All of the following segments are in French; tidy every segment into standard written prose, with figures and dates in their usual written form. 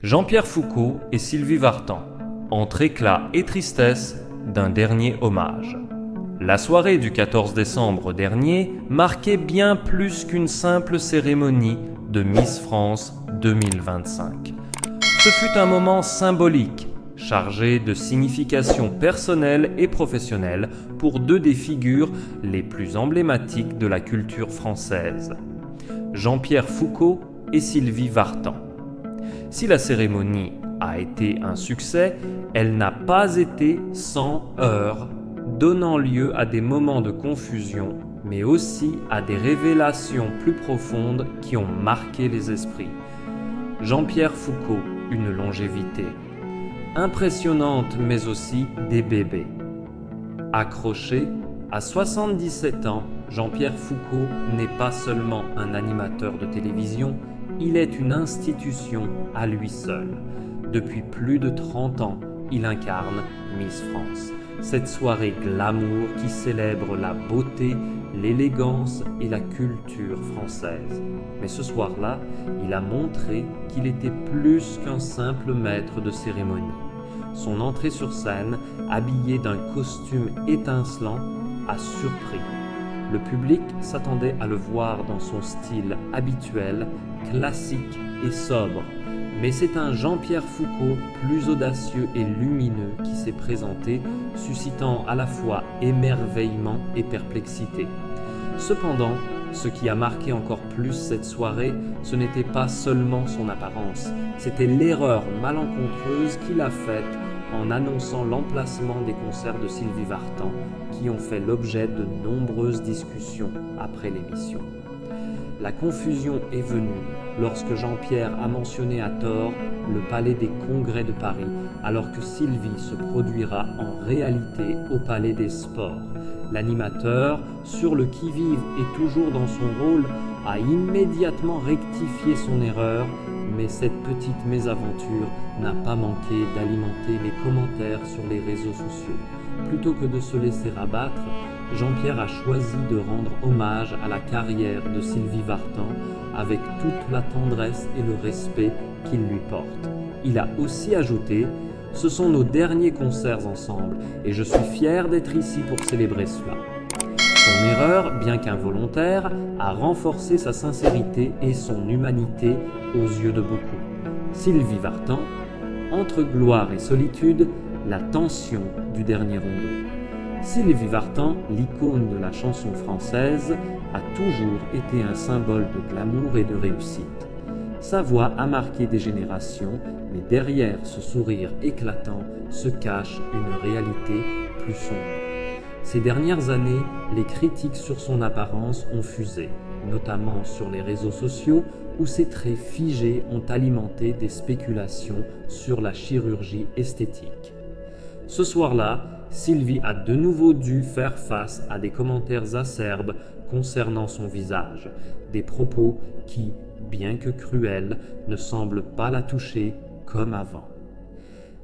Jean-Pierre Foucault et Sylvie Vartan, entre éclat et tristesse d'un dernier hommage. La soirée du 14 décembre dernier marquait bien plus qu'une simple cérémonie de Miss France 2025. Ce fut un moment symbolique, chargé de significations personnelles et professionnelles pour deux des figures les plus emblématiques de la culture française, Jean-Pierre Foucault et Sylvie Vartan. Si la cérémonie a été un succès, elle n'a pas été sans heurts, donnant lieu à des moments de confusion, mais aussi à des révélations plus profondes qui ont marqué les esprits. Jean-Pierre Foucault, une longévité impressionnante, mais aussi des bébés. Accroché, à 77 ans, Jean-Pierre Foucault n'est pas seulement un animateur de télévision, il est une institution à lui seul. Depuis plus de 30 ans, il incarne Miss France. Cette soirée glamour qui célèbre la beauté, l'élégance et la culture française. Mais ce soir-là, il a montré qu'il était plus qu'un simple maître de cérémonie. Son entrée sur scène, habillé d'un costume étincelant, a surpris. Le public s'attendait à le voir dans son style habituel, classique et sobre. Mais c'est un Jean-Pierre Foucault plus audacieux et lumineux qui s'est présenté, suscitant à la fois émerveillement et perplexité. Cependant, ce qui a marqué encore plus cette soirée, ce n'était pas seulement son apparence, c'était l'erreur malencontreuse qu'il a faite en annonçant l'emplacement des concerts de Sylvie Vartan, qui ont fait l'objet de nombreuses discussions après l'émission. La confusion est venue lorsque Jean-Pierre a mentionné à tort le Palais des Congrès de Paris, alors que Sylvie se produira en réalité au Palais des Sports. L'animateur, sur le qui-vive et toujours dans son rôle, a immédiatement rectifié son erreur, mais cette petite mésaventure n'a pas manqué d'alimenter les commentaires sur les réseaux sociaux. Plutôt que de se laisser abattre, Jean-Pierre a choisi de rendre hommage à la carrière de Sylvie Vartan avec toute la tendresse et le respect qu'il lui porte. Il a aussi ajouté « Ce sont nos derniers concerts ensemble et je suis fier d'être ici pour célébrer cela ». Son erreur, bien qu'involontaire, a renforcé sa sincérité et son humanité aux yeux de beaucoup. Sylvie Vartan, entre gloire et solitude, la tension du dernier rondeau. Sylvie Vartan, l'icône de la chanson française, a toujours été un symbole de glamour et de réussite. Sa voix a marqué des générations, mais derrière ce sourire éclatant se cache une réalité plus sombre. Ces dernières années, les critiques sur son apparence ont fusé, notamment sur les réseaux sociaux où ses traits figés ont alimenté des spéculations sur la chirurgie esthétique. Ce soir-là, Sylvie a de nouveau dû faire face à des commentaires acerbes concernant son visage, des propos qui, bien que cruels, ne semblent pas la toucher comme avant.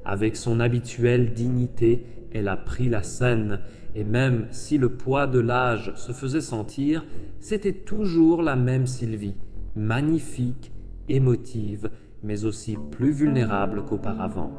Avec son habituelle dignité, elle a pris la scène, et même si le poids de l'âge se faisait sentir, c'était toujours la même Sylvie, magnifique, émotive, mais aussi plus vulnérable qu'auparavant.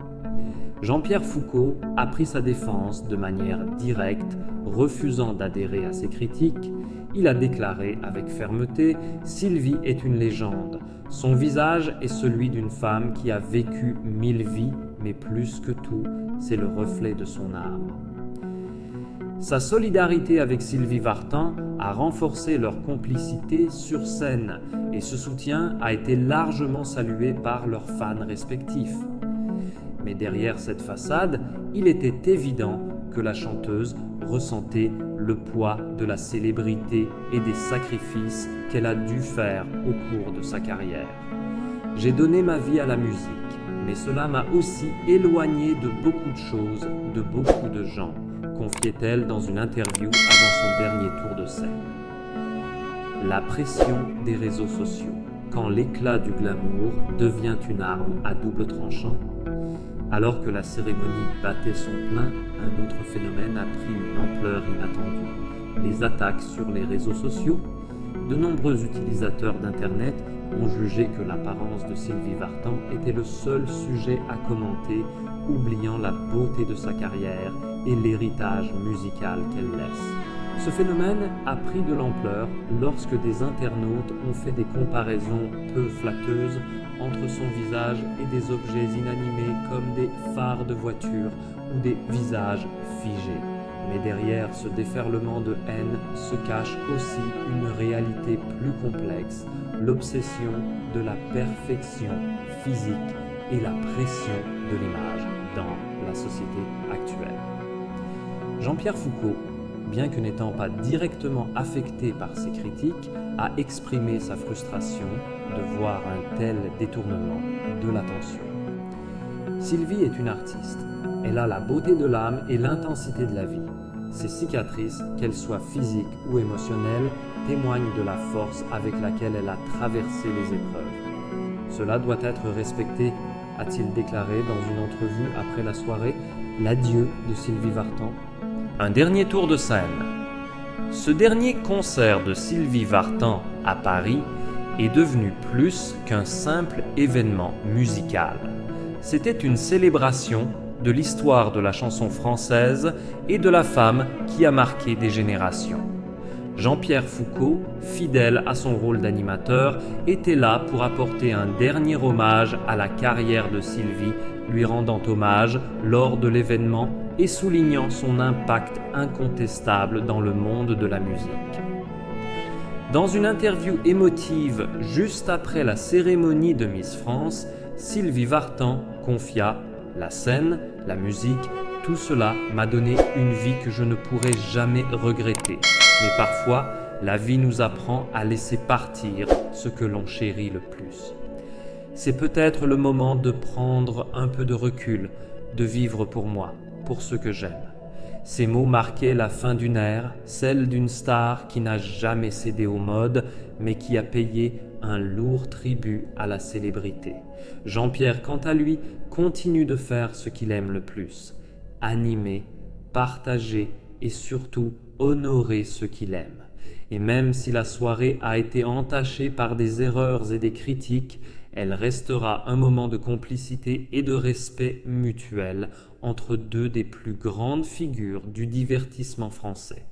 Jean-Pierre Foucault a pris sa défense de manière directe, refusant d'adhérer à ses critiques. Il a déclaré avec fermeté « Sylvie est une légende. Son visage est celui d'une femme qui a vécu 1000 vies, mais plus que tout, c'est le reflet de son âme. » Sa solidarité avec Sylvie Vartan a renforcé leur complicité sur scène et ce soutien a été largement salué par leurs fans respectifs. Mais derrière cette façade, il était évident que la chanteuse ressentait le poids de la célébrité et des sacrifices qu'elle a dû faire au cours de sa carrière. « J'ai donné ma vie à la musique, mais cela m'a aussi éloigné de beaucoup de choses, de beaucoup de gens », confiait-elle dans une interview avant son dernier tour de scène. La pression des réseaux sociaux, quand l'éclat du glamour devient une arme à double tranchant. Alors que la cérémonie battait son plein, un autre phénomène a pris une ampleur inattendue. Les attaques sur les réseaux sociaux. De nombreux utilisateurs d'Internet ont jugé que l'apparence de Sylvie Vartan était le seul sujet à commenter, oubliant la beauté de sa carrière et l'héritage musical qu'elle laisse. Ce phénomène a pris de l'ampleur lorsque des internautes ont fait des comparaisons peu flatteuses entre son visage et des objets inanimés comme des phares de voiture ou des visages figés. Mais derrière ce déferlement de haine se cache aussi une réalité plus complexe, l'obsession de la perfection physique et la pression de l'image dans la société actuelle. Jean-Pierre Foucault, bien que n'étant pas directement affecté par ces critiques, a exprimé sa frustration de voir un tel détournement de l'attention. Sylvie est une artiste. Elle a la beauté de l'âme et l'intensité de la vie. Ses cicatrices, qu'elles soient physiques ou émotionnelles, témoignent de la force avec laquelle elle a traversé les épreuves. Cela doit être respecté, a-t-il déclaré dans une entrevue après la soirée L'adieu de Sylvie Vartan. Un dernier tour de scène. Ce dernier concert de Sylvie Vartan à Paris est devenu plus qu'un simple événement musical. C'était une célébration de l'histoire de la chanson française et de la femme qui a marqué des générations. Jean-Pierre Foucault, fidèle à son rôle d'animateur, était là pour apporter un dernier hommage à la carrière de Sylvie, lui rendant hommage lors de l'événement et soulignant son impact incontestable dans le monde de la musique. Dans une interview émotive juste après la cérémonie de Miss France, Sylvie Vartan confia « La scène, la musique, tout cela m'a donné une vie que je ne pourrai jamais regretter. Mais parfois, la vie nous apprend à laisser partir ce que l'on chérit le plus. C'est peut-être le moment de prendre un peu de recul, de vivre pour moi, pour ce que j'aime. » Ces mots marquaient la fin d'une ère, celle d'une star qui n'a jamais cédé aux modes, mais qui a payé un lourd tribut à la célébrité. Jean-Pierre, quant à lui, continue de faire ce qu'il aime le plus, animer, partager et surtout honorer ce qu'il aime. Et même si la soirée a été entachée par des erreurs et des critiques, elle restera un moment de complicité et de respect mutuel entre deux des plus grandes figures du divertissement français.